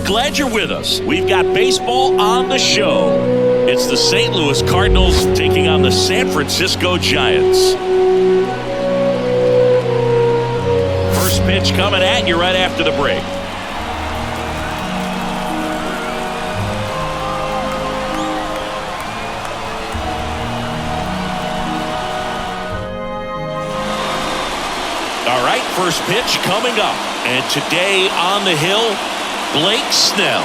glad you're with us. We've got baseball on the show. It's the St. Louis Cardinals taking on the San Francisco Giants. First pitch coming at you right after the break. All right, first pitch coming up. And today on the hill, Blake Snell.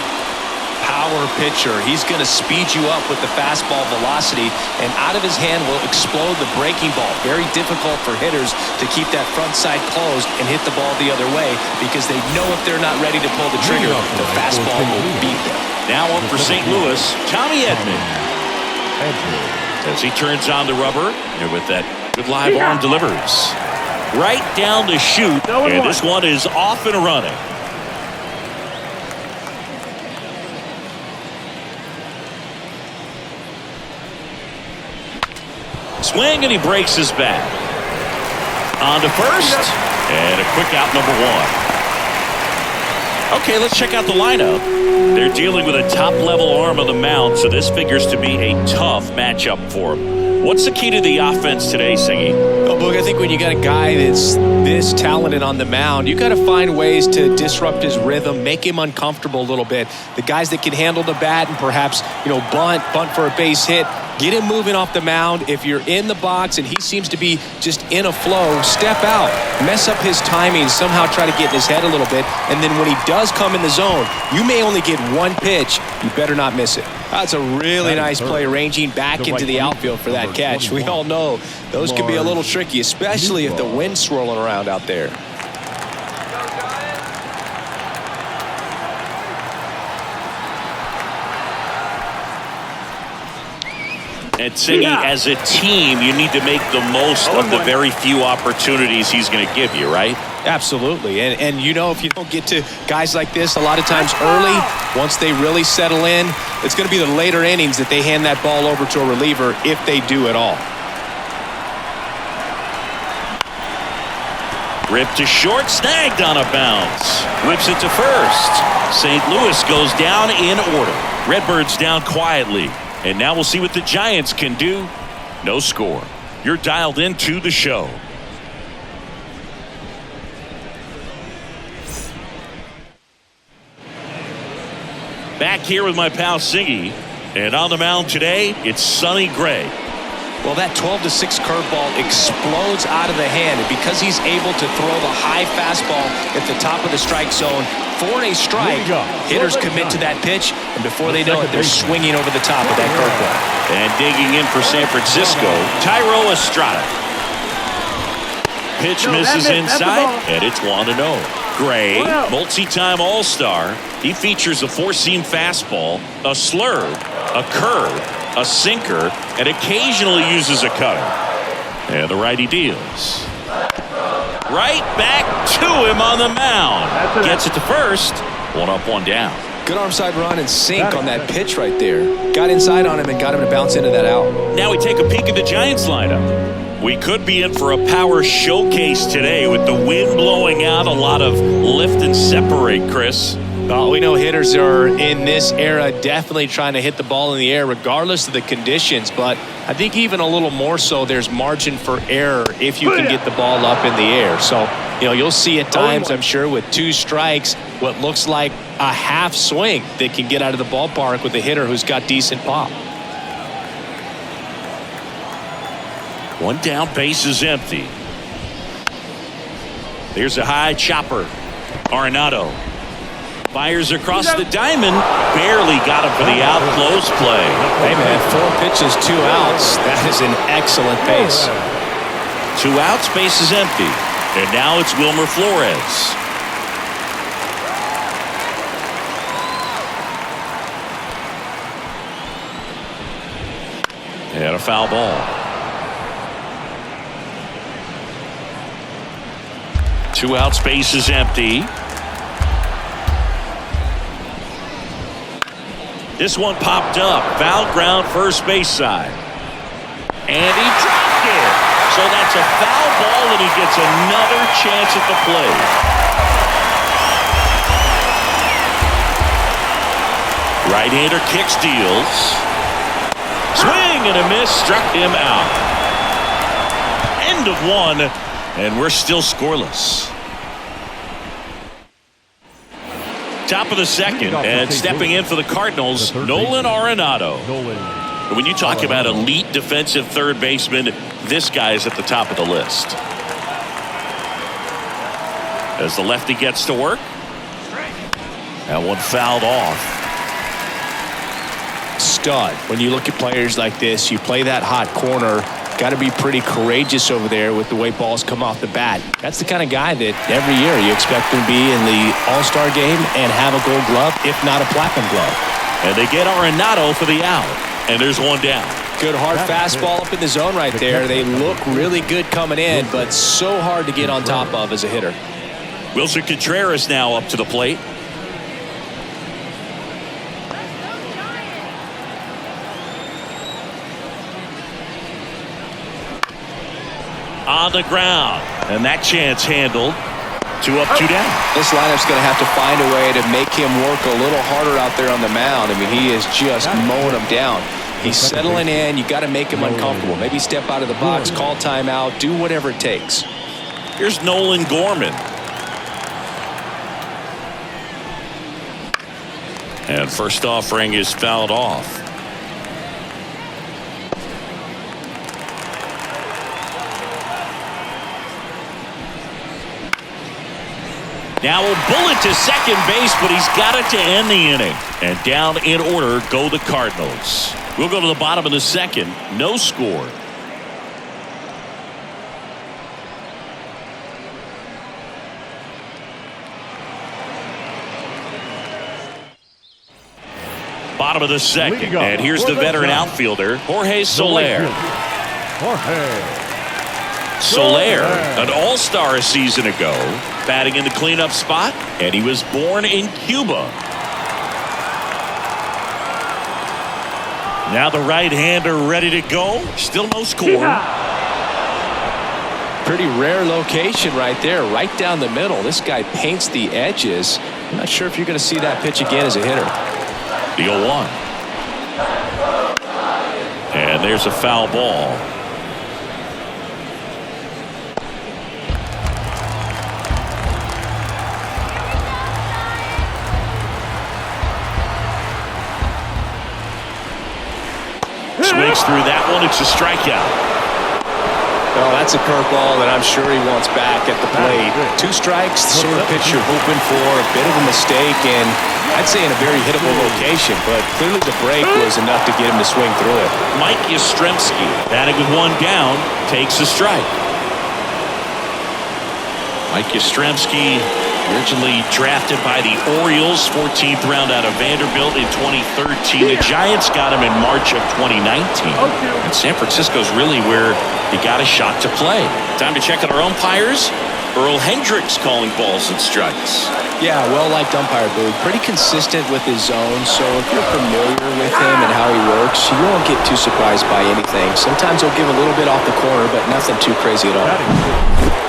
Power pitcher. He's going to speed you up with the fastball velocity, and out of his hand will explode the breaking ball. Very difficult for hitters to keep that front side closed and hit the ball the other way, because they know if they're not ready to pull the trigger, the fastball will beat them. Now up for St. Louis, Tommy Edman. As he turns on the rubber, and with that good live arm delivers. Right down the chute, and this one is off and running. Swing, and he breaks his bat. On to first, and a quick out, number one. Okay, let's check out the lineup. They're dealing with a top-level arm on the mound, so this figures to be a tough matchup for him. What's the key to the offense today, Singy? Well, Boog, I think when you got a guy that's this talented on the mound, you got to find ways to disrupt his rhythm, make him uncomfortable a little bit. The guys that can handle the bat and perhaps, bunt for a base hit, get him moving off the mound. If you're in the box and he seems to be just in a flow, step out, mess up his timing, somehow try to get in his head a little bit. And then when he does come in the zone, you may only get one pitch. You better not miss it. That's a really nice play, ranging back into the outfield for that catch. We all know those can be a little tricky, especially if the wind's swirling around out there. And Singy, as a team, you need to make the most of the very few opportunities he's going to give you, right? Absolutely. And if you don't get to guys like this a lot of times early, once they really settle in, it's going to be the later innings that they hand that ball over to a reliever, if they do at all. Ripped to short, snagged on a bounce. Whips it to first. St. Louis goes down in order. Redbirds down quietly. And now we'll see what the Giants can do. No score. You're dialed into the show. Back here with my pal Singy. And on the mound today, it's Sonny Gray. Well, that 12-6 curveball explodes out of the hand, and because he's able to throw the high fastball at the top of the strike zone for a strike, hitters commit to that pitch, and before they know it, they're swinging over the top of that curveball. And digging in for San Francisco, Tyro Estrada. Pitch misses inside, and it's 1-0. Gray, multi-time All-Star. He features a four-seam fastball, a slurve, a curve, a sinker, and occasionally uses a cutter. And the righty deals. Right back to him on the mound. Gets it to first. 1 up, 1 down. Good arm side run and sink on that pitch right there. Got inside on him and got him to bounce into that out. Now we take a peek at the Giants lineup. We could be in for a power showcase today with the wind blowing out, a lot of lift and separate, Chris. We know hitters are in this era definitely trying to hit the ball in the air regardless of the conditions, but I think even a little more so there's margin for error if you can get the ball up in the air. So, you'll see at times, I'm sure, with 2 strikes, what looks like a half swing that can get out of the ballpark with a hitter who's got decent pop. 1 down, base is empty. There's a high chopper. Arenado fires across the diamond. Barely got him for the out. Close play. Hey, man, 4 pitches, 2 outs. That is an excellent pace. 2 outs, base is empty. And now it's Wilmer Flores. And a foul ball. 2 outs, base is empty. This one popped up. Foul ground, first base side. And he dropped it. So that's a foul ball, and he gets another chance at the plate. Right-hander kicks, deals. Swing and a miss, struck him out. End of one, and we're still scoreless. Top of the second, and stepping in for the Cardinals, Nolan Arenado. When you talk about elite defensive third baseman, this guy is at the top of the list. As the lefty gets to work. That one fouled off. Stud. When you look at players like this, you play that hot corner. Got to be pretty courageous over there with the way balls come off the bat. That's the kind of guy that every year you expect him to be in the All-Star game and have a gold glove, if not a platinum glove. And they get Arenado for the out. And there's one down. Good hard fastball up in the zone right there. They look really good coming in, but so hard to get on top of as a hitter. Wilson Contreras now up to the plate. On the ground, and that chance handled. 2 up, 2 down. This lineup's going to have to find a way to make him work a little harder out there on the mound. I mean, he is just mowing him down. He's settling in. You got to make him uncomfortable. Maybe step out of the box, call timeout, do whatever it takes. Here's Nolan Gorman. And first offering is fouled off. Now a bullet to second base, but he's got it to end the inning. And down in order go the Cardinals. We'll go to the bottom of the second. No score. Bottom of the second. And here's the veteran outfielder, Jorge Soler. Soler, an all-star a season ago, batting in the cleanup spot, and he was born in Cuba. Now the right-hander ready to go. Still no score. Pretty rare location right there, right down the middle. This guy paints the edges. I'm not sure if you're going to see that pitch again as a hitter. The 0-1. And there's a foul ball. Swings through that one. It's a strikeout. Well, that's a curveball that I'm sure he wants back at the plate. 2 strikes, the sort of pitch you're hoping for. A bit of a mistake, and I'd say in a very hittable location, but clearly the break was enough to get him to swing through it. Mike Yastrzemski, batting with 1 down, takes a strike. Mike Yastrzemski, originally drafted by the Orioles, 14th round out of Vanderbilt in 2013. The Giants got him in March of 2019. And San Francisco's really where he got a shot to play. Time to check out our umpires. Earl Hendricks calling balls and strikes. Yeah, well-liked umpire, Boog. Pretty consistent with his zone, so if you're familiar with him and how he works, you won't get too surprised by anything. Sometimes he'll give a little bit off the corner, but nothing too crazy at all.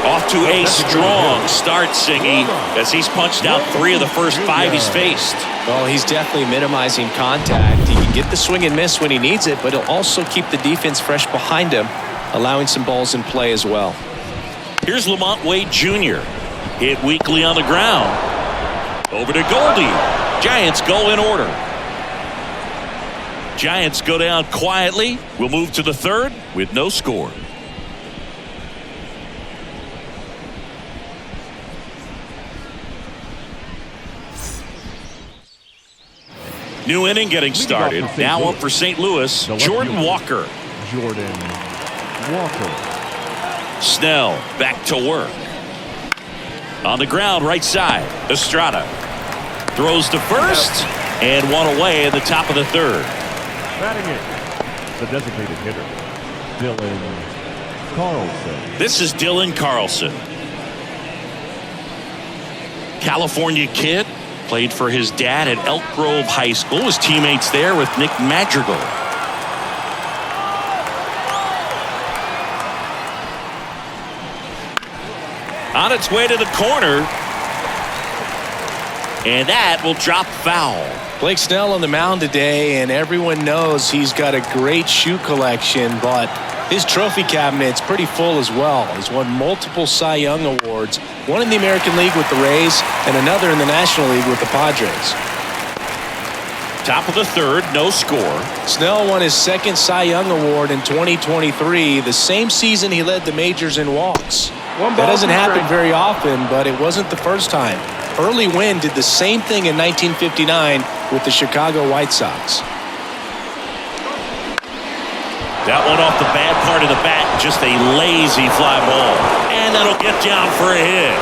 Off to a strong start, Singy, as he's punched out 3 of the first 5 he's faced. Well, he's definitely minimizing contact. He can get the swing and miss when he needs it, but he'll also keep the defense fresh behind him, allowing some balls in play as well. Here's Lamont Wade Jr. Hit weakly on the ground. Over to Goldie. Giants go in order. Giants go down quietly. We'll move to the third with no score. New inning getting started. Now up for St. Louis, Jordan Walker. Snell back to work. On the ground, right side. Estrada throws to first and 1 away in the top of the third. Batting it, the designated hitter, Dylan Carlson. This is Dylan Carlson. California kid, played for his dad at Elk Grove High School. His teammates there with Nick Madrigal. On its way to the corner. And that will drop foul. Blake Snell on the mound today, and everyone knows he's got a great shoe collection, but his trophy cabinet's pretty full as well. He's won multiple Cy Young awards, one in the American League with the Rays and another in the National League with the Padres. Top of the third, no score. Snell won his second Cy Young award in 2023, the same season he led the majors in walks. That doesn't happen very often, but it wasn't the first time. Early Wynn did the same thing in 1959 with the Chicago White Sox. That one off the bad part of the bat, just a lazy fly ball. And that'll get down for a hit.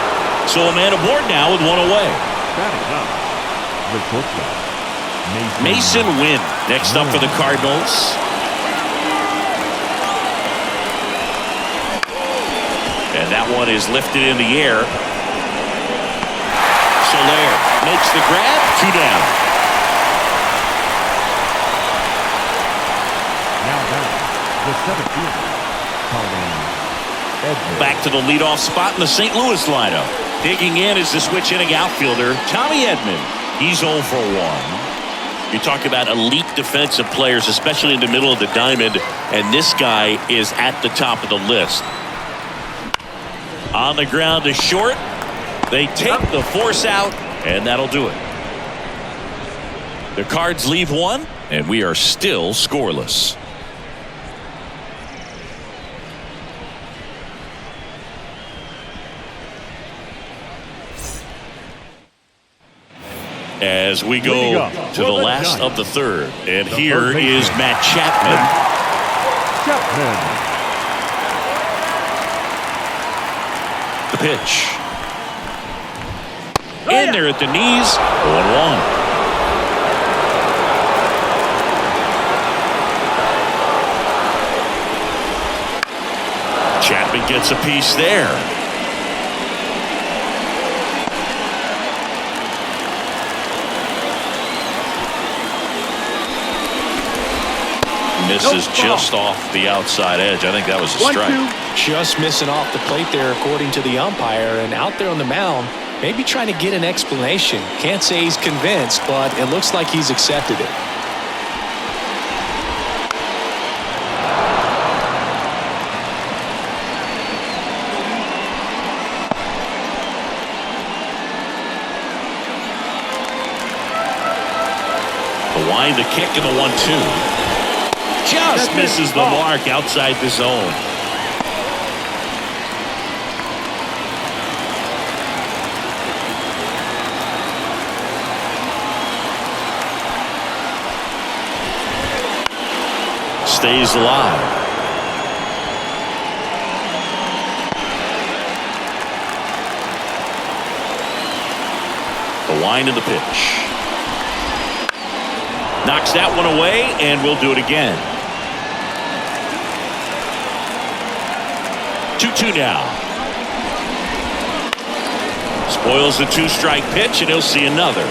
So a man aboard now with one away. Mason Wynn next up for the Cardinals. And that one is lifted in the air. Soler makes the grab, 2 down. Now back, the 17th, back to the leadoff spot in the St. Louis lineup. Digging in is the switch-hitting outfielder, Tommy Edman. He's 0 for 1. You talk about elite defensive players, especially in the middle of the diamond, and this guy is at the top of the list. On the ground to short. They take the force out, and that'll do it. The Cards leave one, and we are still scoreless. As we go to the last of the third, and here is Matt Chapman. The pitch. In there at the knees, 1-1. Chapman gets a piece there. Misses just off the outside edge. I think that was a strike. Just missing off the plate there, according to the umpire, and out there on the mound, maybe trying to get an explanation. Can't say he's convinced, but it looks like he's accepted it. The wind, the kick, and the 1-2. Just misses the mark outside the zone. Stays alive. The wind of the pitch. Knocks that one away, and we'll do it again. 2-2 now. Spoils the 2-strike pitch, and he'll see another.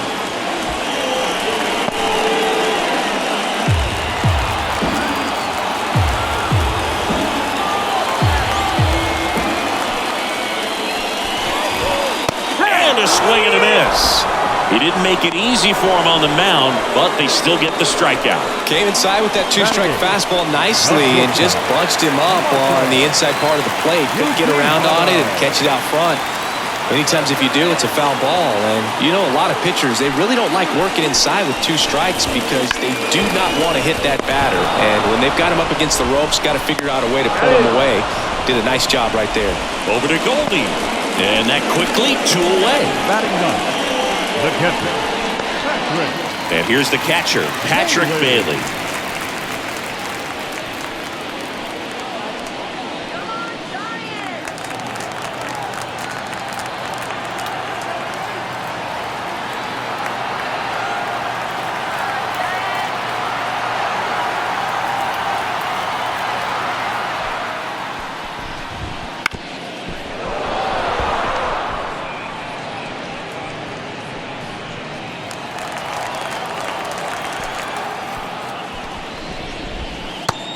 And a swing and a miss. He didn't make it easy for him on the mound, but they still get the strikeout. Came inside with that 2-strike fastball nicely and just bunched him up on the inside part of the plate. Couldn't get around on it and catch it out front. Many times if you do, it's a foul ball. And you know, a lot of pitchers, they really don't like working inside with 2 strikes because they do not want to hit that batter. And when they've got him up against the ropes, got to figure out a way to pull him away. Did a nice job right there. Over to Goldie. And that quickly 2 away. Batting gun. The catcher, Patrick. And here's the catcher, Patrick Bailey.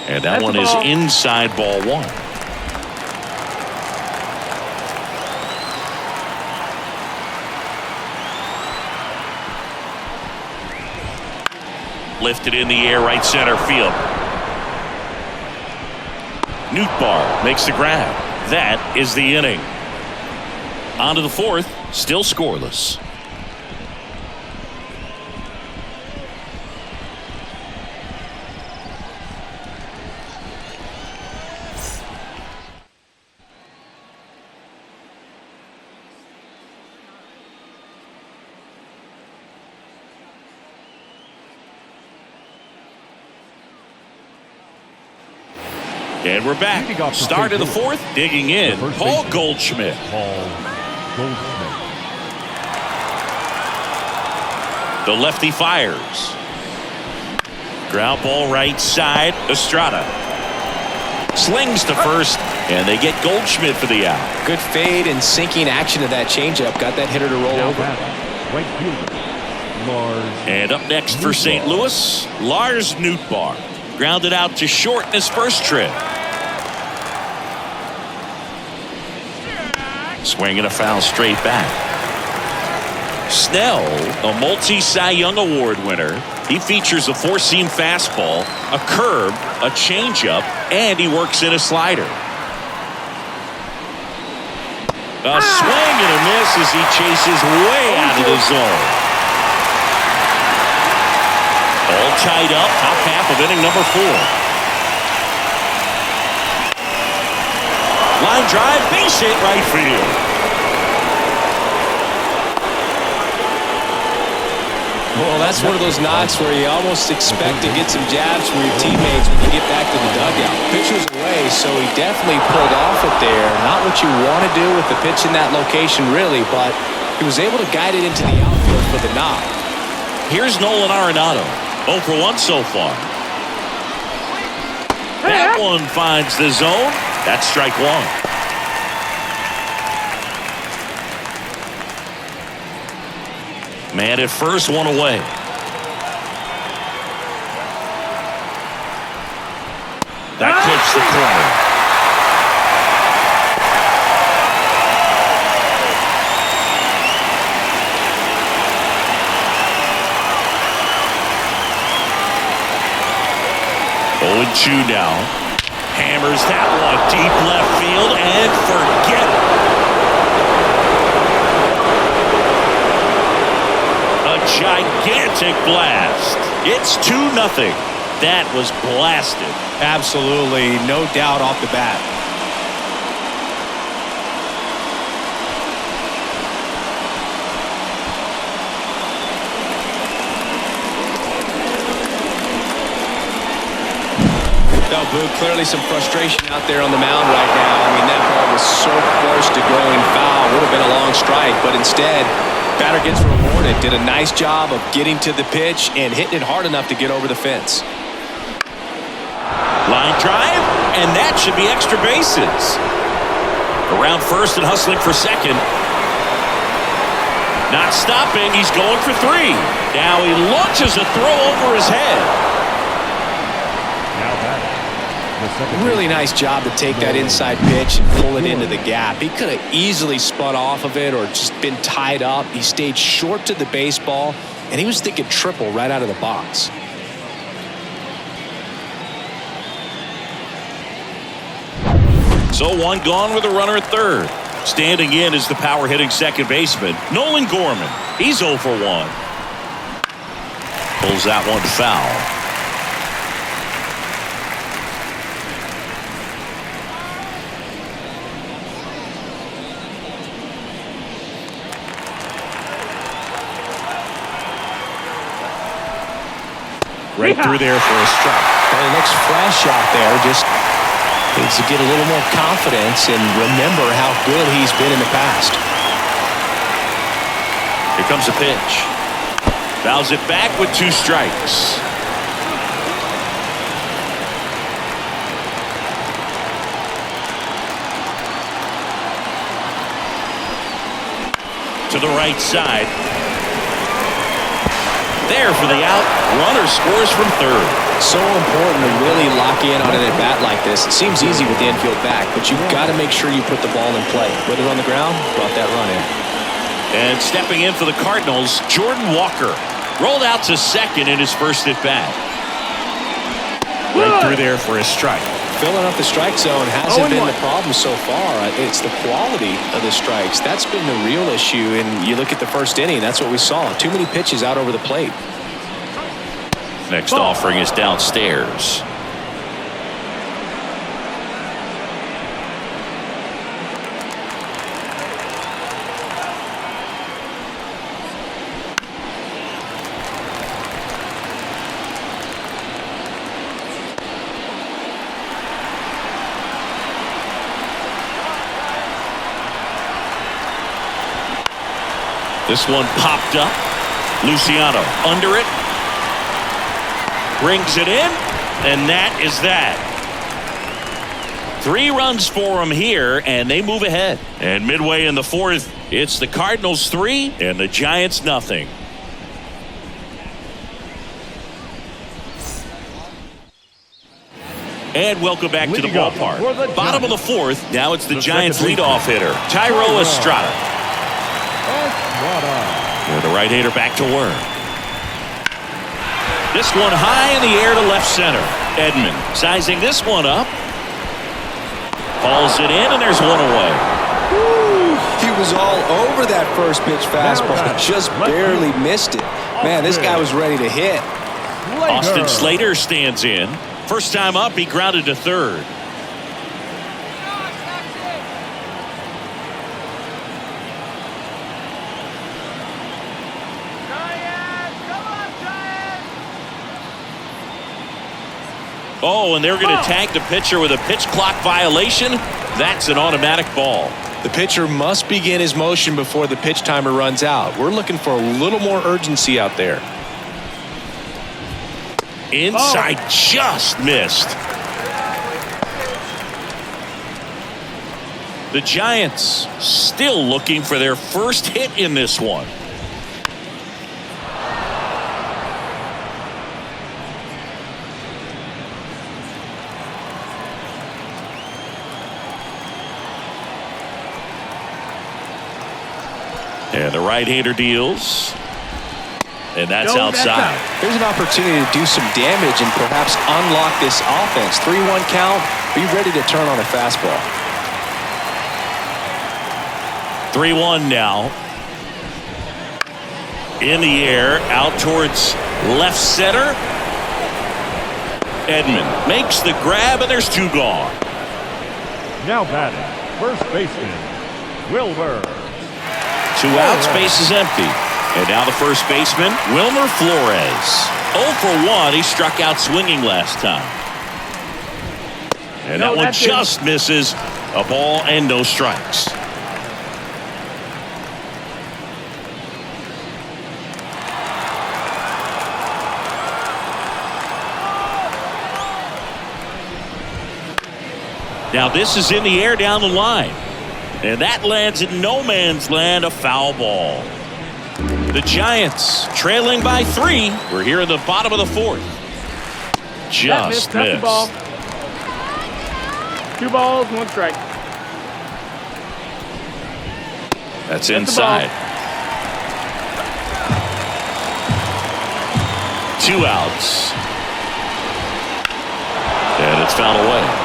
And that one is inside ball 1. Lifted in the air, right center field. Nootbaar makes the grab. That is the inning. On to the fourth, still scoreless. And we're back. Start of the fourth. Digging in. Paul Goldschmidt. The lefty fires. Ground ball right side. Estrada slings to first, and they get Goldschmidt for the out. Good fade and sinking action of that changeup. Got that hitter to roll over. And up next for St. Louis, Lars Nootbaar. Grounded out to short in his first trip. Swinging a foul straight back. Snell, a multi-Cy Young Award winner. He features a four-seam fastball, a curve, a changeup, and he works in a slider. A swing and a miss as he chases way out of the zone. All tied up, top half of inning number 4. Line drive, base hit, right field. Well, that's one of those knocks where you almost expect to get some jabs from your teammates when you get back to the dugout. Pitch was away, so he definitely pulled off it there. Not what you want to do with the pitch in that location, really, but he was able to guide it into the outfield for the knock. Here's Nolan Arenado. 0 for 1 so far. That one finds the zone. That's strike 1. Man at first, one away. That clips the corner. Oh, and 2 now. Hammers that one deep left field and forget it. Gigantic blast. It's 2-0. That was blasted. Absolutely, no doubt off the bat. No, Boo, clearly some frustration out there on the mound right now. I mean, that ball was so close to going foul. Would have been a long strike, but instead, batter gets rewarded. Did a nice job of getting to the pitch and hitting it hard enough to get over the fence. Line drive, and that should be extra bases. Around first and hustling for second. Not stopping. He's going for 3. Now he launches a throw over his head. Now back. Really nice job to take that inside pitch and pull it into the gap. He could have easily spun off of it or just been tied up. He stayed short to the baseball, and he was thinking triple right out of the box. So 1 gone with a runner at third. Standing in is the power hitting second baseman, Nolan Gorman. He's 0 for 1. Pulls that one foul. Right through there for a strike. Well, he looks fresh out there. Just needs to get a little more confidence and remember how good he's been in the past. Here comes a pitch. Fouls it back with 2 strikes. To the right side. There for the out. Runner scores from third. So important to really lock in on an at-bat like this. It seems easy with the infield back, but you've got to make sure you put the ball in play. Whether on the ground, brought that run in. And stepping in for the Cardinals, Jordan Walker. Rolled out to second in his first at bat. Right through there for a strike. Filling up the strike zone hasn't been the problem so far. It's the quality of the strikes. That's been the real issue. And you look at the first inning, that's what we saw. Too many pitches out over the plate. Next offering is downstairs. This one popped up. Luciano under it. Brings it in. And that is that. 3 runs for him here, and they move ahead. And midway in the 4th, it's the Cardinals 3 and the Giants nothing. And welcome back to the ballpark. Bottom of the 4th, now it's the Giants leadoff hitter, Thairo Estrada. The right-hander back to work. This one high in the air to left center. Edman sizing this one up. Falls it in, and there's one away. Woo, he was all over that first pitch fastball. Just barely missed it. Man, this guy was ready to hit. Austin Slater stands in. First time up, he grounded to third. Oh, and they're going to tag the pitcher with a pitch clock violation. That's an automatic ball. The pitcher must begin his motion before the pitch timer runs out. We're looking for a little more urgency out there. Inside, just missed. The Giants still looking for their first hit in this one. And the right-hander deals. And that's outside. Here's an opportunity to do some damage and perhaps unlock this offense. 3-1 count. Be ready to turn on a fastball. 3-1 now. In the air, out towards left center. Edman makes the grab, and there's 2 gone. Now batting, first baseman, Wilbur. 2 outs, base is empty. And now the first baseman, Wilmer Flores. 0 for 1. He struck out swinging last time. And that one just misses. A ball and no strikes. Now this is in the air down the line. And that lands in no man's land, a foul ball. The Giants trailing by 3. We're here in the bottom of the 4th. Just missed. Ball. 2 balls, 1 strike. That's inside. 2 outs. And it's fouled away.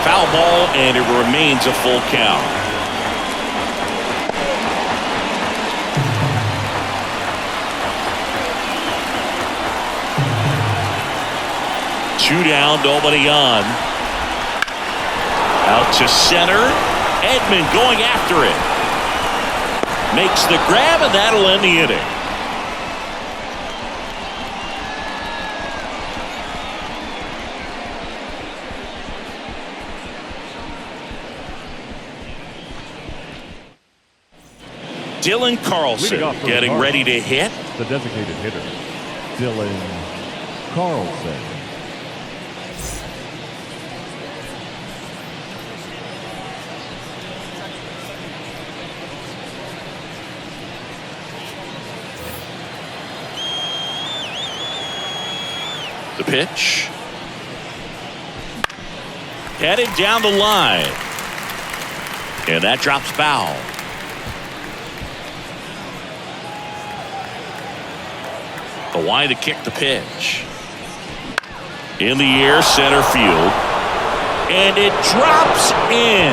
Foul ball, and it remains a full count. Two down, nobody on. Out to center. Edman going after it. Makes the grab, and that'll end the inning. Dylan Carlson getting ready to hit. The designated hitter, Dylan Carlson. The pitch. headed down the line. And that drops foul. The line to kick the pitch. In the air, center field. And it drops in.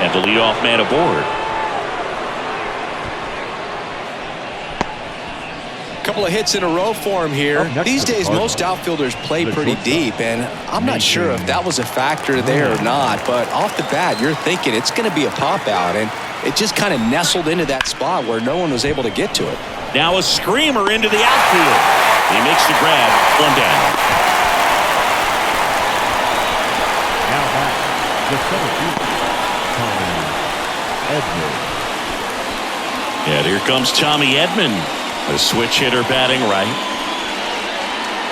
And the leadoff man aboard. Couple of hits in a row for him here. These days, most outfielders play pretty deep, and I'm not sure if that was a factor there or not, but off the bat, you're thinking it's going to be a pop-out, and it just kind of nestled into that spot where no one was able to get to it. Now a screamer into the outfield. He makes the grab, one down. Now back, the center field, Tommy Edman. And here comes Tommy Edman. The switch hitter batting right.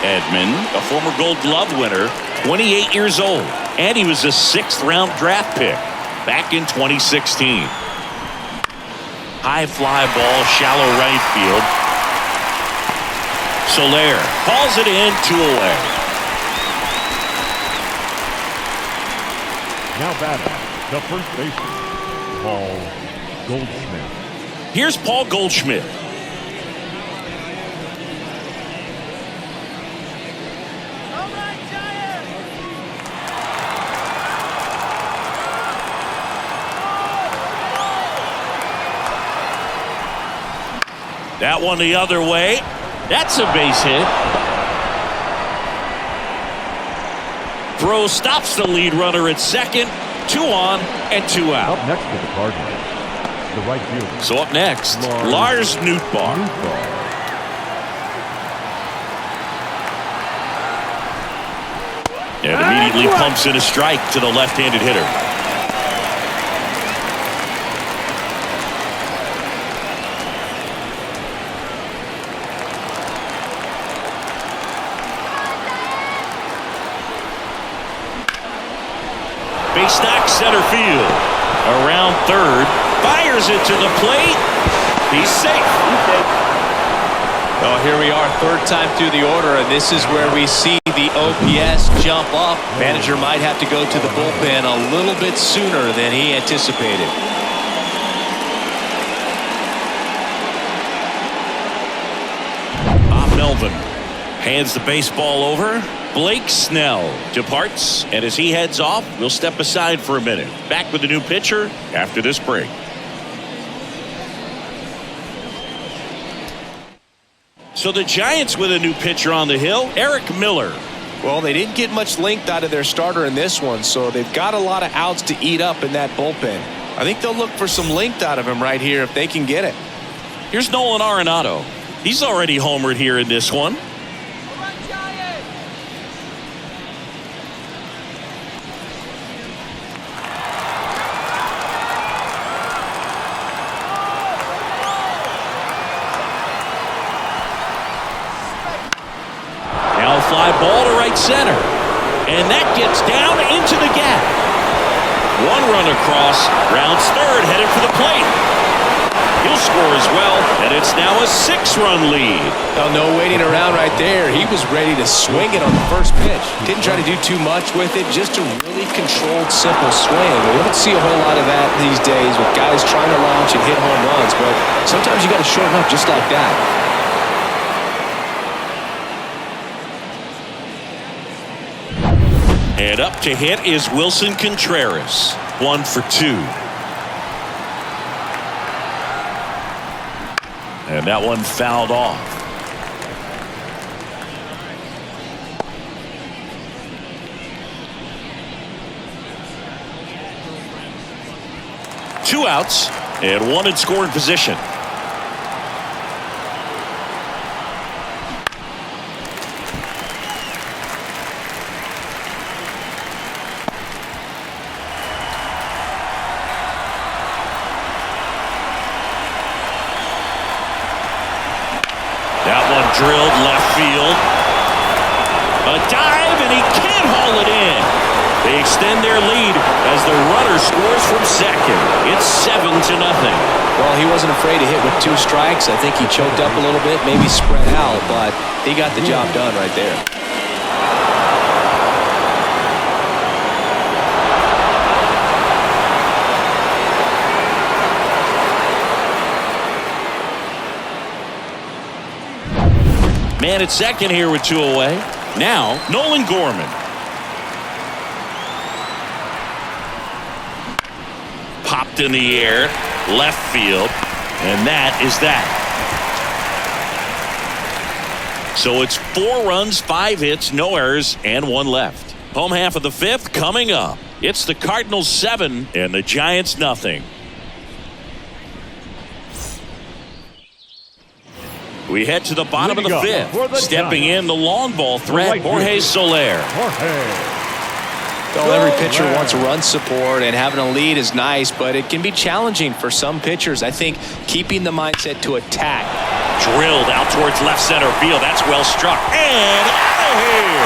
Edman, a former Gold Glove winner, 28 years old. And he was a 6th-round draft pick back in 2016. High fly ball, shallow right field. Soler calls it in, 2 away. Now batting, the first baseman, Paul Goldschmidt. Here's Paul Goldschmidt. That one the other way. That's a base hit. Throw stops the lead runner at second. 2 on and 2 out. Up next to the Cardinals, the right fielder. So up next, Lars Nootbaar. And immediately pumps in a strike to the left-handed hitter. Base knock center field. Around third. Fires it to the plate. He's safe. Well, here we are, 3rd time through the order, and this is where we see the OPS jump up. Manager might have to go to the bullpen a little bit sooner than he anticipated. Bob Melvin hands the baseball over. Blake Snell departs, and as he heads off, we'll step aside for a minute. Back with the new pitcher after this break. So the Giants with a new pitcher on the hill, Eric Miller. Well, they didn't get much length out of their starter in this one, so they've got a lot of outs to eat up in that bullpen. I think they'll look for some length out of him right here if they can get it. Here's Nolan Arenado. He's already homered here in this one. Fly ball to right center. And that gets down into the gap. 1 run across. Rounds third, headed for the plate. He'll score as well, and it's now a 6-run lead. Oh, no waiting around right there. He was ready to swing it on the first pitch. Didn't try to do too much with it. Just a really controlled, simple swing. We don't see a whole lot of that these days with guys trying to launch and hit home runs, but sometimes you got to shorten up just like that. And up to hit is Wilson Contreras. 1 for 2. And that one fouled off. Two outs and 1 in scoring position. Drilled left field. A dive, and he can't haul it in. They extend their lead as the runner scores from second. It's 7-0. Well, he wasn't afraid to hit with 2 strikes. I think he choked up a little bit, maybe spread out, but he got the job done right there. Man at second here with 2 away. Now, Nolan Gorman. Popped in the air, left field, and that is that. So it's 4 runs, 5 hits, no errors, and 1 left. Home half of the 5th coming up. It's the Cardinals 7 and the Giants nothing. We head to the bottom of the 5th. Stepping in the long ball threat, Jorge Soler. Well, every pitcher wants run support, and having a lead is nice, but it can be challenging for some pitchers. I think keeping the mindset to attack. Drilled out towards left center field. That's well struck. And out of here.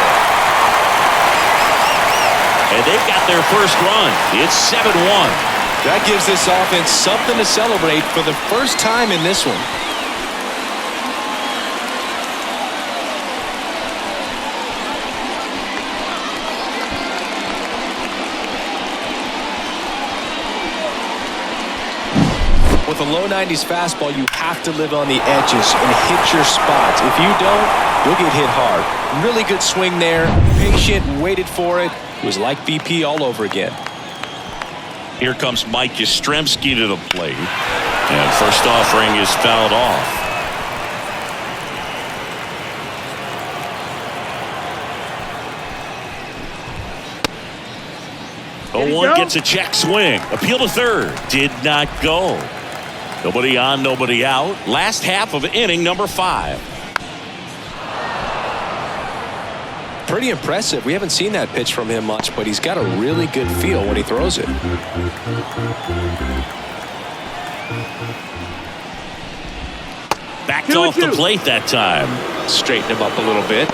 And they've got their first run. It's 7-1. That gives this offense something to celebrate for the first time in this one. With a low 90s fastball, you have to live on the edges and hit your spots. If you don't, you'll get hit hard. Really good swing there. Patient, waited for it. It was like BP all over again. Here comes Mike Yastrzemski to the plate. And first offering is fouled off. Oh, 1 gets a check swing. Appeal to third. Did not go. Nobody on, nobody out. Last half of inning number 5. Pretty impressive. We haven't seen that pitch from him much, but he's got a really good feel when he throws it. Backed off the plate that time. Straighten him up a little bit.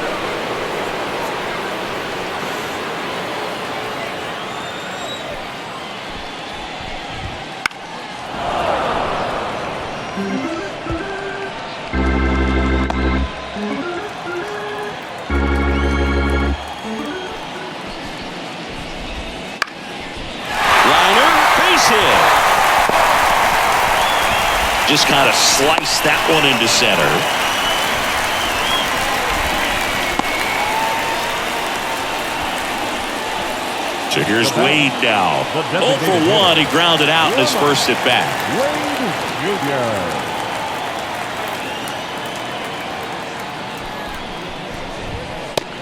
Just kind of slice that one into center. So here's Wade now. 0 for 1. He grounded out in his first at bat.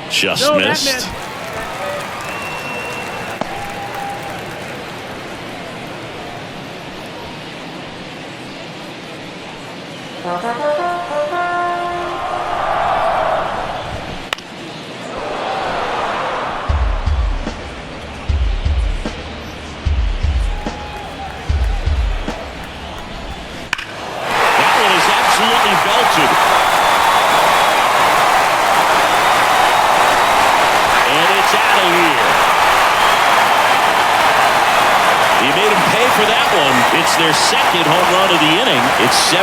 Just missed. It's their second home run of the inning. It's 7-3.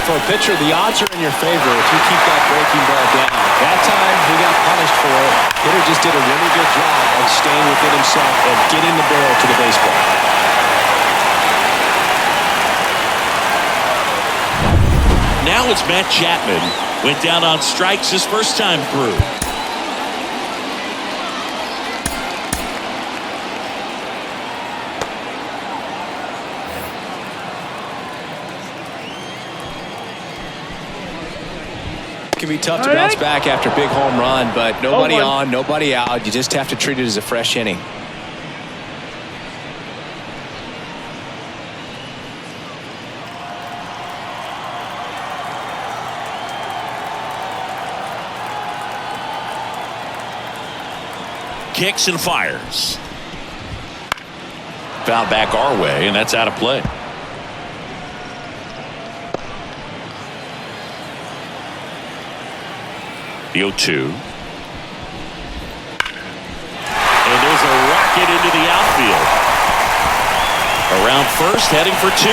For a pitcher, the odds are in your favor if you keep that breaking ball down. That time, he got punished for it. Hitter just did a really good job of staying within himself and getting the barrel to the baseball. Now it's Matt Chapman. Went down on strikes his first time through. It can be tough to bounce back after a big home run, but nobody on, nobody out. You just have to treat it as a fresh inning. Kicks and fires. Foul back our way, and that's out of play. The 0-2. And there's a rocket into the outfield. Around first, heading for 2.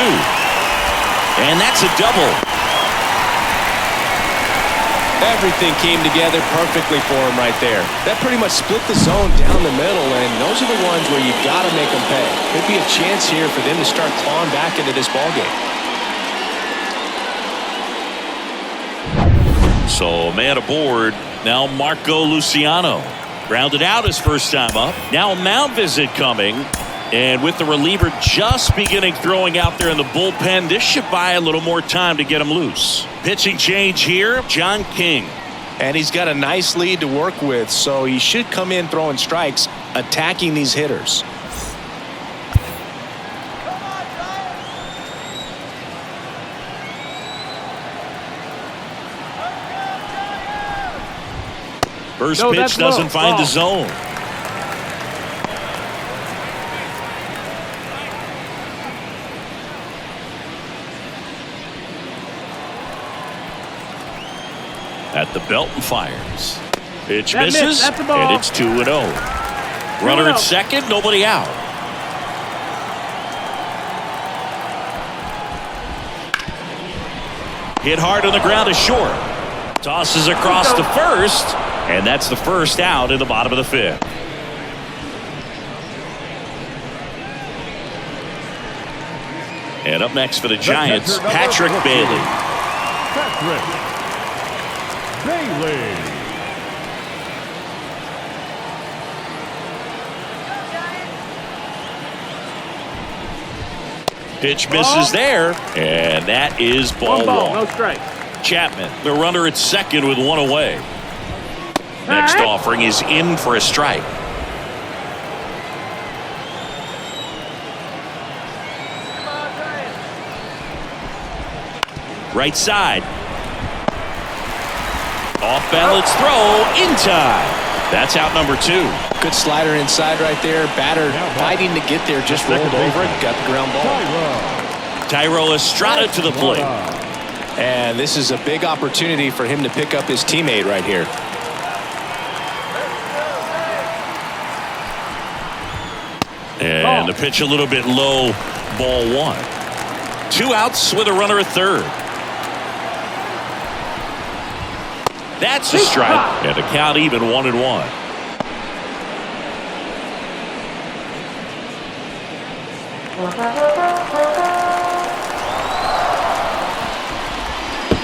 And that's a double. Everything came together perfectly for him right there. That pretty much split the zone down the middle, and those are the ones where you got to make them pay. Could be a chance here for them to start clawing back into this ballgame. So man aboard. Now Marco Luciano. Grounded out his first time up. Now a mound visit coming. And with the reliever just beginning throwing out there in the bullpen, this should buy a little more time to get him loose. Pitching change here, John King. And he's got a nice lead to work with, so he should come in throwing strikes, attacking these hitters. First pitch doesn't find the zone. At the belt and fires. Pitch misses, and it's 2-0. Runner at second, nobody out. Hit hard on the ground is short. Tosses across to first, and that's the first out in the bottom of the fifth. And up next for the Giants, Patrick Bailey. Pitch misses there, and that is ball one. No strike. Chapman, the runner at second with one away. Next offering is in for a strike. Right side. Off balance throw in time. That's out number 2. Good slider inside right there. Batter fighting to get there, just rolled over it, got the ground ball. Thairo Estrada to the plate. And this is a big opportunity for him to pick up his teammate right here. And the pitch a little bit low, ball 1. 2 outs with a runner at third. That's a strike, and the count even 1-1.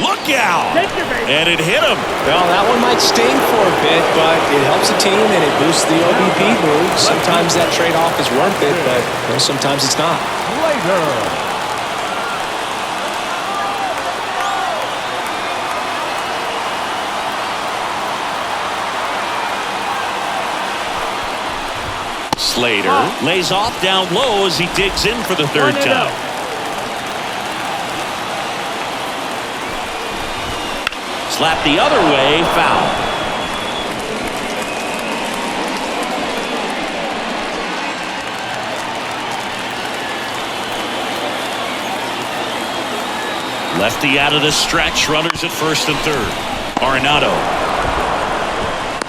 Look out! And it hit him. Well, that one might sting for a bit, but it helps the team and it boosts the OBP move. Sometimes that trade-off is worth it, but sometimes it's not. Slater lays off down low as he digs in for the third time. Slap the other way, foul. Lefty out of the stretch, runners at first and third. Arenado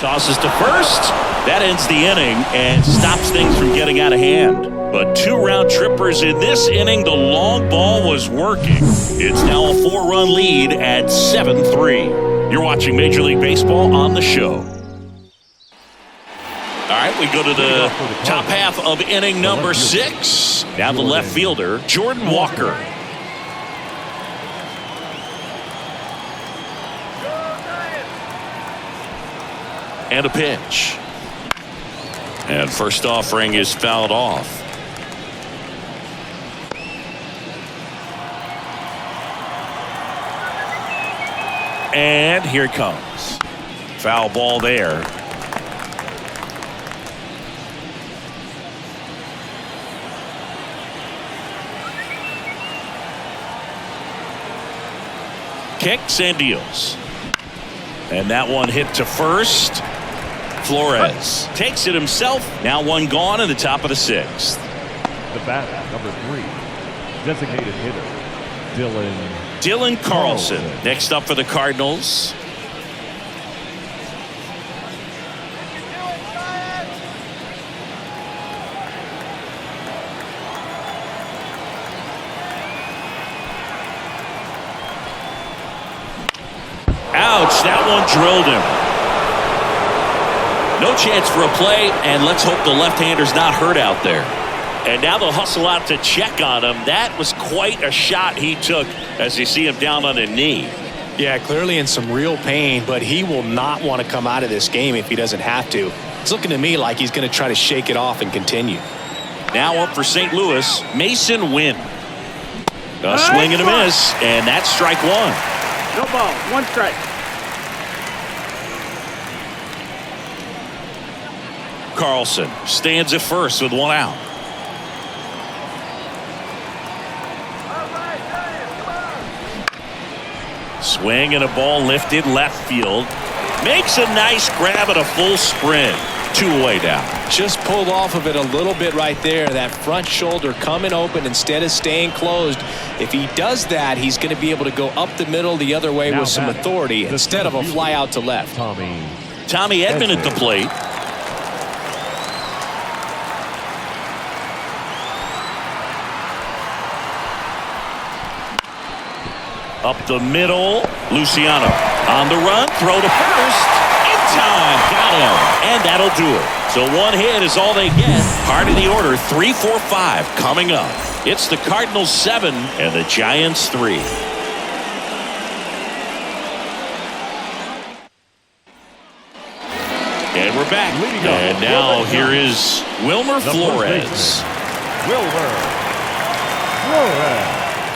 tosses to first. That ends the inning and stops things from getting out of hand. But 2 round trippers in this inning. The long ball was working. It's now a 4-run lead at 7-3. You're watching Major League Baseball on the show. All right, we go to the top half of inning number 6. Now the left fielder, Jordan Walker. And a pitch. And first offering is fouled off. And here it comes. Foul ball there. Kicks and deals. And that one hit to first. Flores takes it himself. Now one gone in the top of the 6th. The batter, number 3, designated hitter, Dylan Carlson. Next up for the Cardinals. Ouch, That one drilled him. No chance for a play, and let's hope the left-hander's not hurt out there. And now they'll hustle out to check on him. That was quite a shot he took as you see him down on a knee. Yeah, clearly in some real pain, but he will not want to come out of this game if he doesn't have to. It's looking to me like he's going to try to shake it off and continue. Now up for St. Louis, Mason Wynn. A swing and a miss, and that's strike one. No ball, one strike. Carlson stands at first with one out. Swing and a ball lifted left field. Makes a nice grab at a full sprint. Two away now. Just pulled off of it a little bit right there. That front shoulder coming open instead of staying closed. If he does that, he's going to be able to go up the middle the other way with some authority instead of a fly out to left. Tommy Edman at the plate. Up the middle, Luciano on the run, throw to first, in time, got him, and that'll do it. So one hit is all they get. Part of the order, 3, 4, 5 coming up. It's the Cardinals 7 and the Giants 3. And we're back. And now here is Wilmer Flores.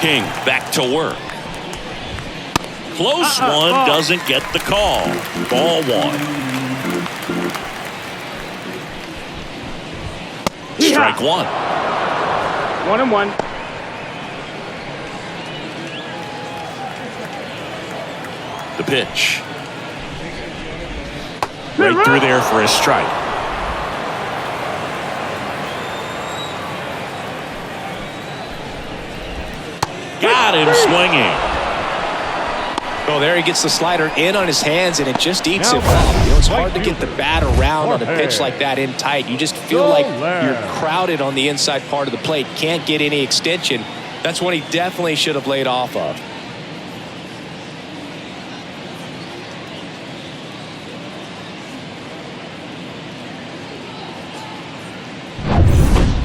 King back to work. Close one, doesn't get the call. Ball one. Strike one. 1-1. The pitch. Right through there for a strike. Got him swinging. Oh, there he gets the slider in on his hands, and it just eats him up. It's hard to get the bat around on a pitch like that in tight. You just feel like you're crowded on the inside part of the plate. Can't get any extension. That's what he definitely should have laid off of.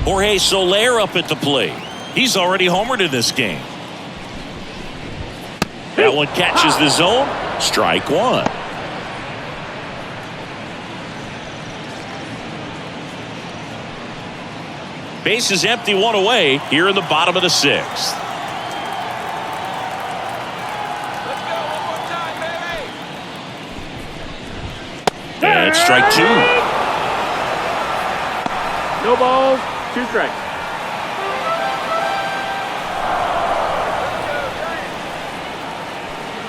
Jorge Soler up at the plate. He's already homered in this game. That one catches the zone. Strike one. Base is empty, one away here in the bottom of the sixth. And strike two. No balls, 2 strikes.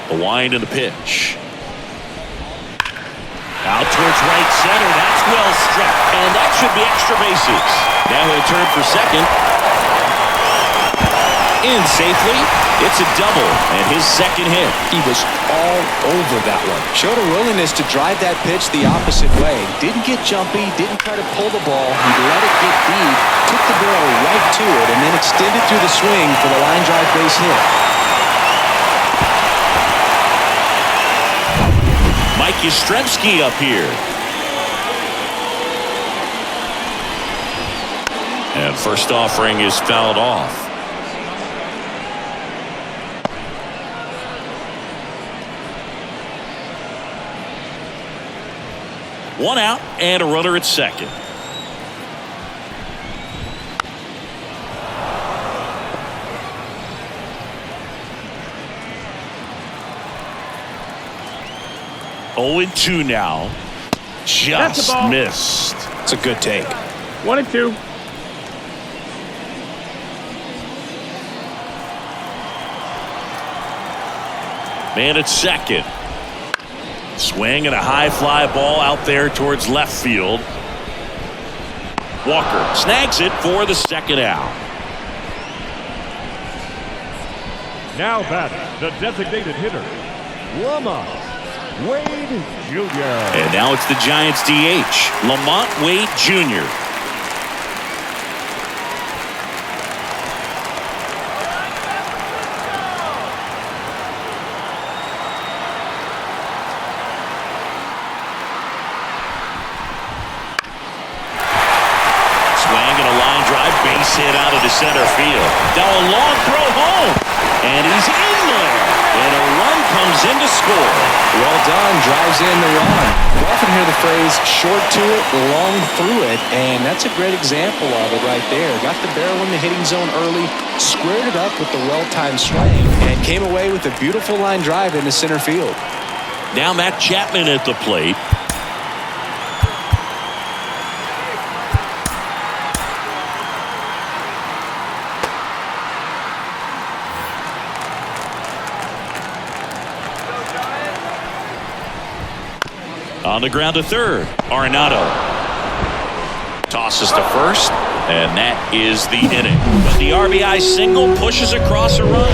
The wind and the pitch. Out towards right center. That's well struck. And that should be extra bases. Now he'll turn for second. In safely. It's a double and his second hit. He was all over that one. Showed a willingness to drive that pitch the opposite way. Didn't get jumpy. Didn't try to pull the ball. He let it get deep. Took the barrel right to it and then extended through the swing for the line drive base hit. Mike Yastrzemski up here. And first offering is fouled off. One out and a runner at second. Oh, 0-2 now. Just missed. It's a good take. 1-2. Man at second. Swing and a high fly ball out there towards left field. Walker snags it for the second out. Now batting, the designated hitter, Lamont Wade Jr. And now it's the Giants DH, Lamont Wade Jr. center field. Now a long throw home. And he's in there. And a run comes in to score. Well done. Drives in the run. You often hear the phrase short to it, long through it. And that's a great example of it right there. Got the barrel in the hitting zone early, squared it up with the well-timed swing, and came away with a beautiful line drive into center field. Now Matt Chapman at the plate. On the ground to third. Arenado tosses to first, and that is the inning. But the RBI single pushes across a run.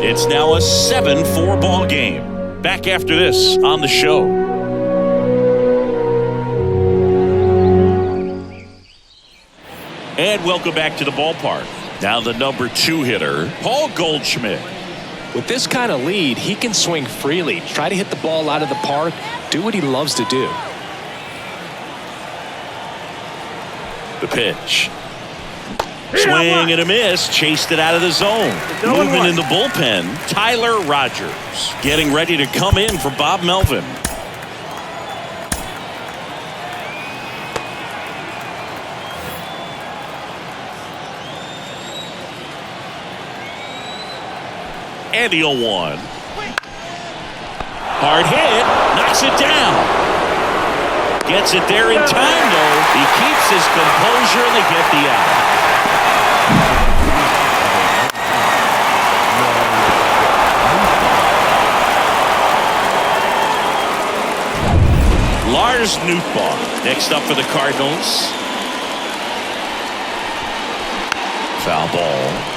It's now a 7-4 ball game. Back after this on the show. And welcome back to the ballpark. Now the number 2 hitter, Paul Goldschmidt. With this kind of lead, he can swing freely, try to hit the ball out of the park, do what he loves to do. The pitch. Swing and a miss. Chased it out of the zone. Moving in the bullpen, Tyler Rogers. Getting ready to come in for Bob Melvin. And the 0-1. Hard hit. Knocks it down. Gets it there in time, though. He keeps his composure, and they get the out. Lars Nootbaar next up for the Cardinals. Foul ball.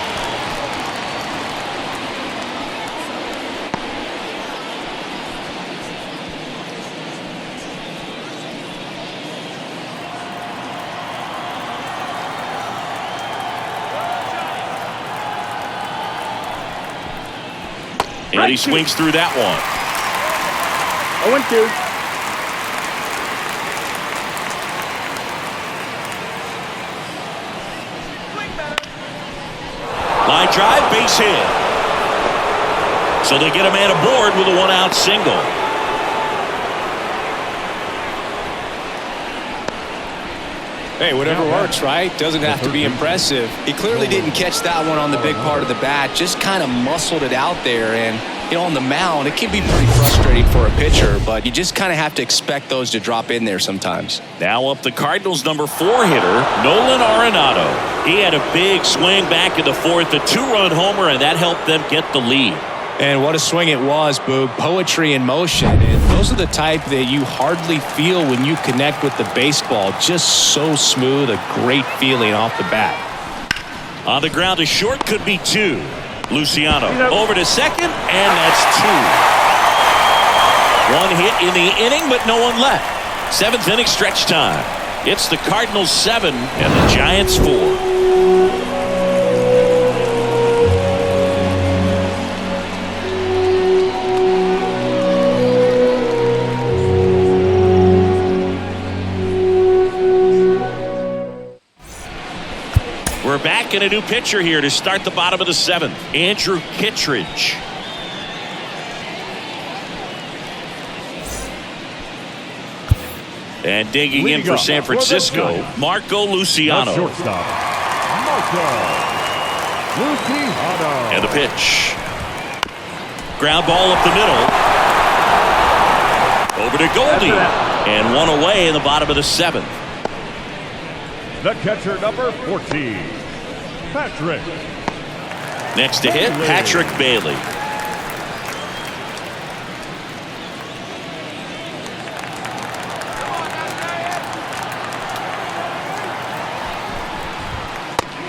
And he swings through that one. 0-2. Line drive, base hit. So they get a man aboard with a 1-out single. Hey, whatever works, right? Doesn't have to be impressive. He clearly didn't catch that one on the big part of the bat. Just kind of muscled it out there. And, you know, on the mound, it can be pretty frustrating for a pitcher, but you just kind of have to expect those to drop in there sometimes. Now up the Cardinals' number 4 hitter, Nolan Arenado. He had a big swing back in the 4th, a 2-run homer, and that helped them get the lead. And what a swing it was, Boog. Poetry in motion. And those are the type that you hardly feel when you connect with the baseball. Just so smooth, a great feeling off the bat. On the ground to short, could be 2. Luciano over to second, and that's 2. 1 hit in the inning, but no one left. 7th inning stretch time. It's the Cardinals 7 and the Giants 4. We're back in a new pitcher here to start the bottom of the 7th. Andrew Kittredge. And digging in for San Francisco, Marco Luciano. Shortstop, Marco Luciano. And the pitch. Ground ball up the middle. Over to Goldie. And 1 away in the bottom of the 7th. The catcher, number 14, Patrick. Next to hit, Patrick Bailey.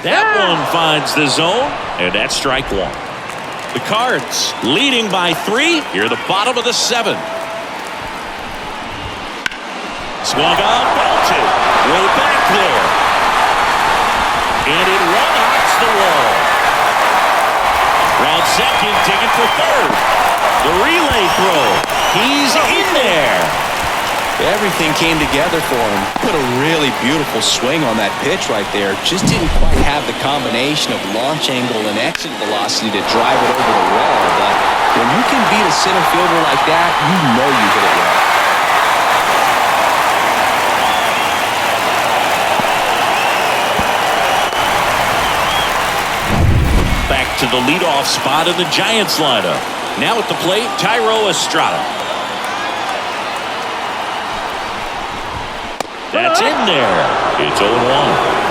That one finds the zone, and that's strike 1. The Cards leading by 3 here at the bottom of the 7th. Swung on, belted, way back there. And it one-hops the wall. Round second, digging for third. The relay throw. He's in there. Everything came together for him. Put a really beautiful swing on that pitch right there. Just didn't quite have the combination of launch angle and exit velocity to drive it over the wall. But when you can beat a center fielder like that, you know you hit it well. Back to the leadoff spot in the Giants lineup. Now at the plate, Thairo Estrada. That's in there. It's 0-1.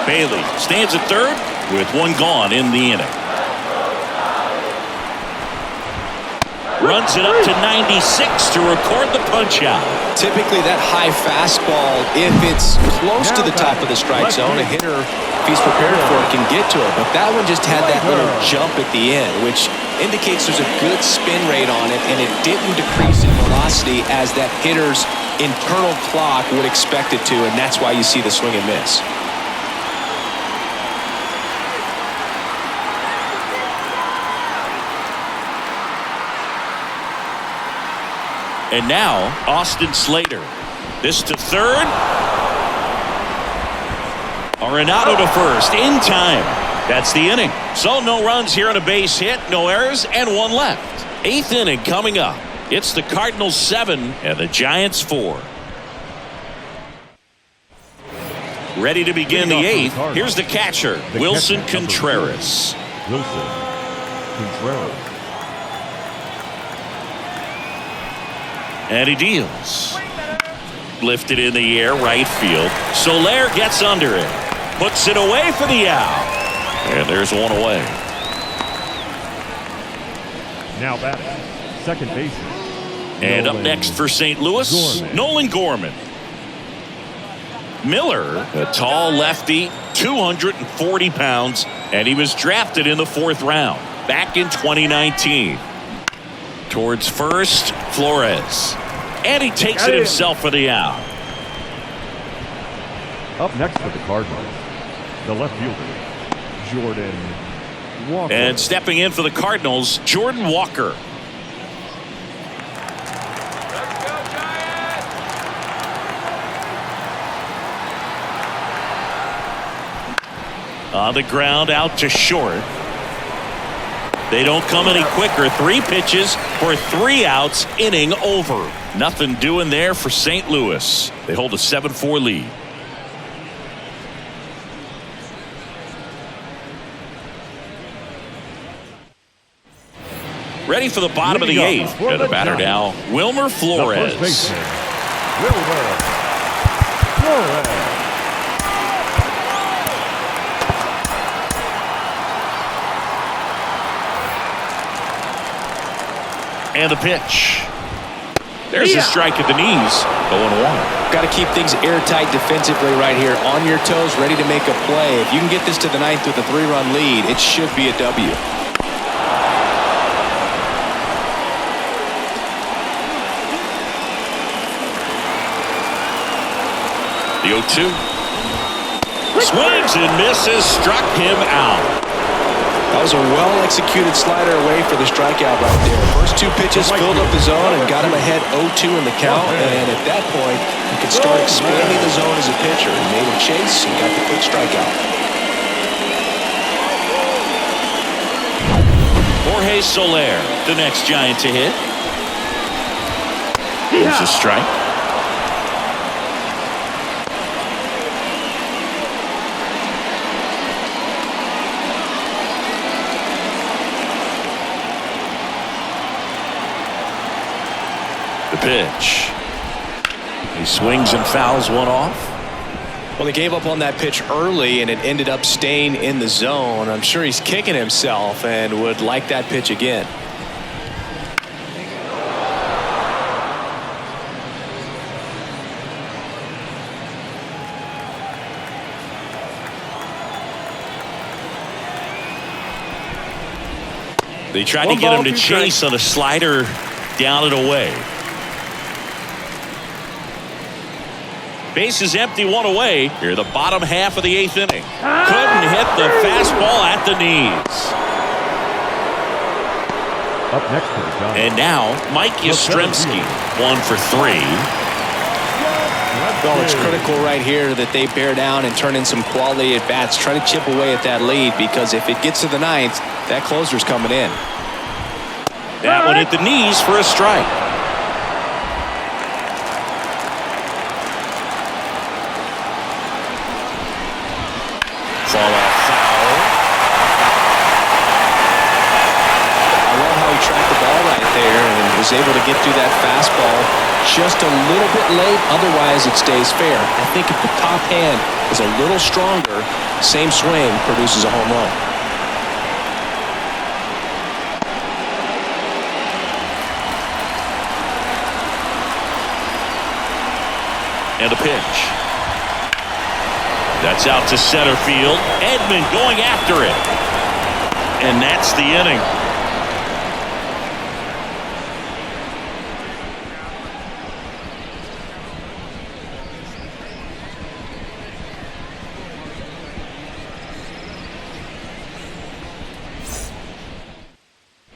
Bailey stands at third with one gone in the inning. Runs it up to 96 to record the punch out. Typically that high fastball, if it's close to the top of the strike zone, a hitter, if he's prepared for it, can get to it. But that one just had that little jump at the end, which indicates there's a good spin rate on it, and it didn't decrease in velocity as that hitter's internal clock would expect it to, and that's why you see the swing and miss. And now, Austin Slater. This to third. Arenado to first. In time. That's the inning. So no runs here on a base hit. No errors and one left. Eighth inning coming up. It's the Cardinals 7 and the Giants 4. Ready to begin the eighth. Here's the catcher, Wilson Contreras. Wilson Contreras. And he deals. Lifted in the air, right field. Soler gets under it. Puts it away for the out. And there's one away. Now batting, second baseman. And up next for St. Louis, Nolan Gorman. Miller, a tall lefty, 240 pounds, and he was drafted in the 4th round back in 2019. Towards first, Flores. And he takes it himself for the out. Up next for the Cardinals, the left fielder, Jordan Walker. And stepping in for the Cardinals, Jordan Walker. On the ground, out to short. They don't come any quicker. 3 pitches for 3 outs, inning over. Nothing doing there for St. Louis. They hold a 7-4 lead. Ready for the bottom of the 8th. And the batter now, Wilmer Flores. The first baseman, Wilmer Flores. And the pitch. There's a strike at the knees. 0-1. Got to keep things airtight defensively right here. On your toes, ready to make a play. If you can get this to the 9th with a 3-run lead, it should be a W. The 0-2. Swings and misses. Struck him out. That was a well-executed slider away for the strikeout right there. First 2 pitches filled up the zone and got him ahead 0-2 in the count. And at that point, you could start expanding the zone as a pitcher. He made a chase and got the quick strikeout. Jorge Soler, the next Giant to hit. There's a strike. The pitch. He swings and fouls one off. Well, they gave up on that pitch early, and it ended up staying in the zone. I'm sure he's kicking himself and would like that pitch again. They tried to get him to chase on a slider down and away. Bases empty, one away. Here, the bottom half of the 8th inning. Couldn't hit the fastball at the knees. Up next to the Giants. And now, Mike Yastrzemski, 1 for 3. Well, it's critical right here that they bear down and turn in some quality at bats. Try to chip away at that lead, because if it gets to the 9th, that closer's coming in. That one hit the knees for a strike. Fall off foul. I love how he tracked the ball right there and was able to get through that fastball just a little bit late. Otherwise, it stays fair. I think if the top hand is a little stronger, same swing produces a home run. And a pitch. That's out to center field. Edman going after it. And that's the inning.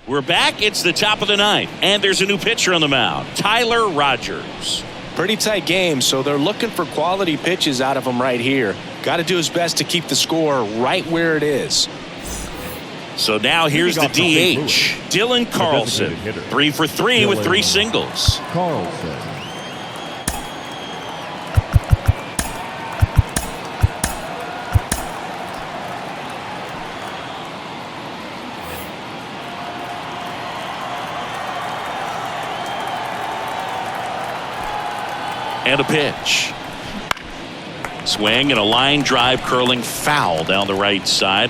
We're back. It's the top of the 9th. And there's a new pitcher on the mound, Tyler Rogers. Pretty tight game, so they're looking for quality pitches out of him right here. Got to do his best to keep the score right where it is. So now here's the DH, Dylan Carlson. 3 for 3 with 3 singles. Carlson. And a pitch. Swing and a line drive curling foul down the right side.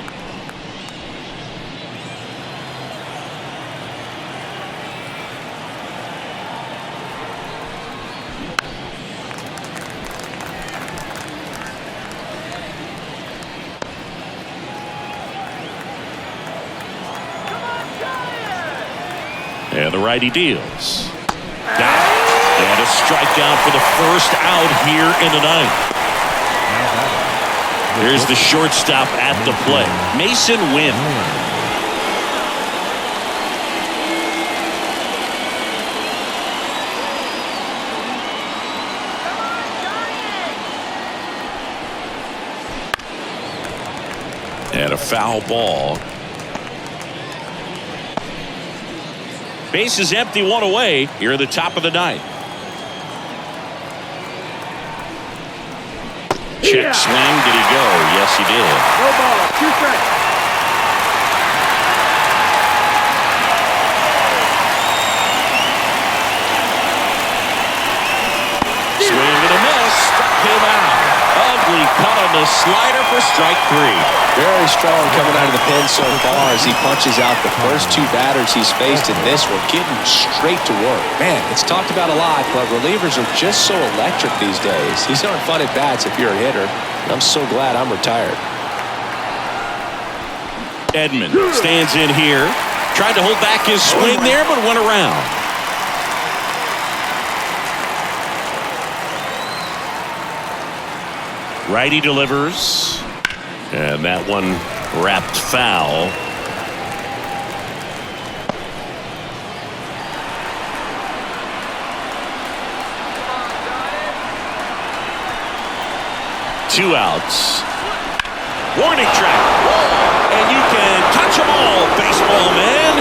And the righty deals. Down. And a strikeout for the first out here in the 9th. Here's the shortstop at the plate, Mason Wynn. And a foul ball. Base is empty, one away here at the top of the 9th. Check swing. Did he go? Yes, he did. No ball. 2 strikes. Swing and a miss. Struck him out. Ugly cut on the slider for strike 3. Very strong coming out of the pen so far as he punches out the first 2 batters he's faced in this one, getting straight to work. Man, it's talked about a lot, but relievers are just so electric these days. These aren't fun at bats if you're a hitter. I'm so glad I'm retired. Edman stands in here. Tried to hold back his swing there, but went around. Righty delivers. And that one wrapped foul. Two outs. Warning track. And you can touch them all, baseball man.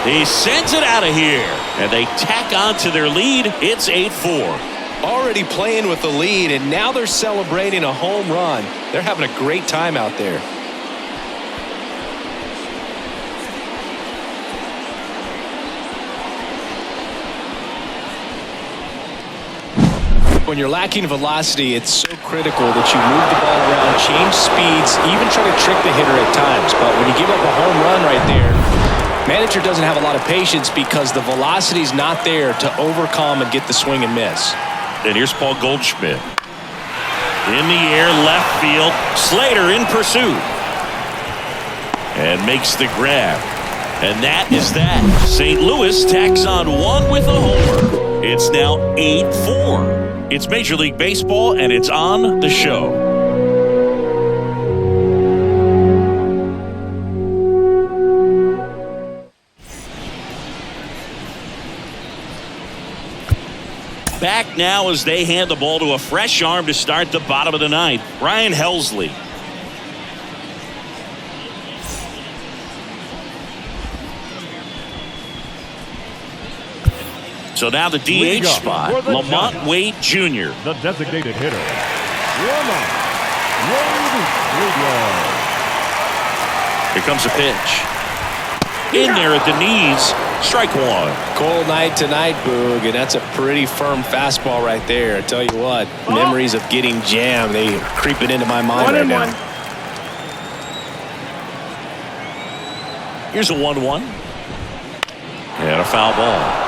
He sends it out of here. And they tack on to their lead. It's 8-4. Already playing with the lead, and now they're celebrating a home run. They're having a great time out there. When you're lacking velocity, it's so critical that you move the ball around, change speeds, even try to trick the hitter at times. But when you give up a home run right there, manager doesn't have a lot of patience because the velocity's not there to overcome and get the swing and miss. And here's Paul Goldschmidt. In the air, left field. Slater in pursuit. And makes the grab. And that is that. St. Louis tacks on one with a homer. It's now 8-4. It's Major League Baseball, and it's on the show. Back now as they hand the ball to a fresh arm to start the bottom of the ninth, Ryan Helsley. So now the DH spot, Lamont Wade Jr. The designated hitter, Lamont Wade. Here comes a pitch. In there at the knees, strike one. Cold night tonight, Boog, and that's a pretty firm fastball right there. I tell you what, memories of getting jammed, they are creeping into my mind right now. Here's a 1-1. And a foul ball.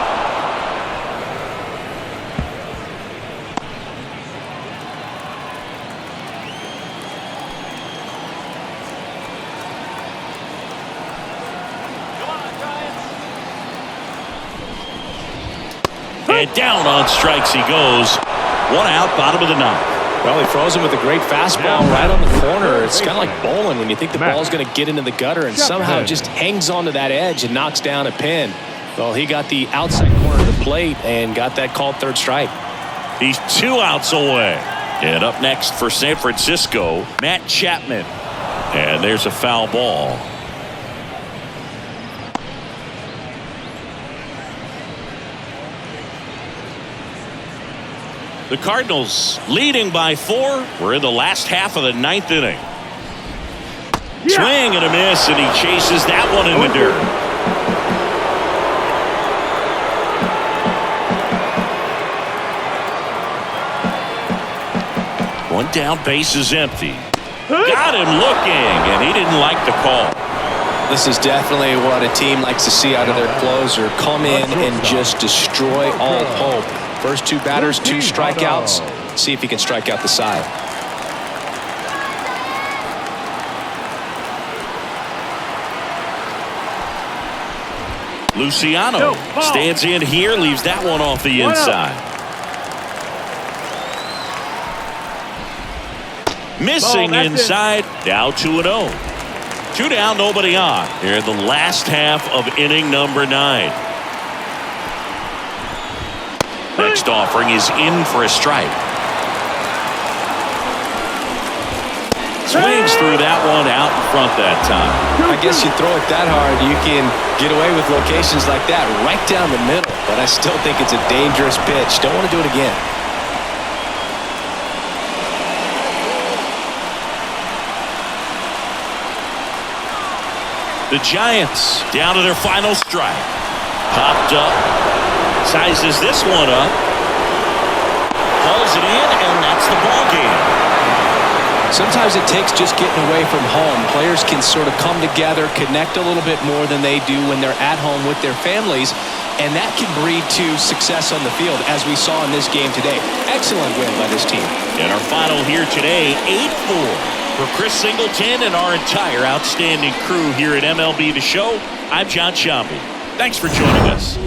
And down on strikes he goes. One out, bottom of the ninth. Well, he throws him with a great fastball right on the corner. It's kind of like bowling when you think the ball's going to get into the gutter and somehow just hangs onto that edge and knocks down a pin. Well, he got the outside corner of the plate and got that called third strike. He's 2 outs away. And up next for San Francisco, Matt Chapman. And there's a foul ball. The Cardinals leading by 4. We're in the last half of the ninth inning. Swing and a miss, and he chases that one in the dirt. One down, base is empty. Got him looking, and he didn't like the call. This is definitely what a team likes to see out of their closer. Come in and just destroy all hope. First 2 batters, 2 strikeouts. See if he can strike out the side. Luciano stands in here, leaves that one off the inside. Missing inside, now 2-0. 2 down, nobody on. Here in the last half of inning number 9. Next offering is in for a strike. Swings through that one out in front that time. I guess you throw it that hard, you can get away with locations like that right down the middle. But I still think it's a dangerous pitch. Don't want to do it again. The Giants down to their final strike. Popped up. Sizes this one up. Hauls it in, and that's the ball game. Sometimes it takes just getting away from home. Players can sort of come together, connect a little bit more than they do when they're at home with their families, and that can breed to success on the field, as we saw in this game today. Excellent win by this team. And our final here today, 8-4. For Chris Singleton and our entire outstanding crew here at MLB The Show, I'm John Shambi. Thanks for joining us.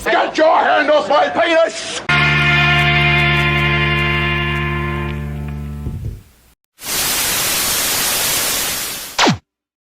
Get your hand off my penis!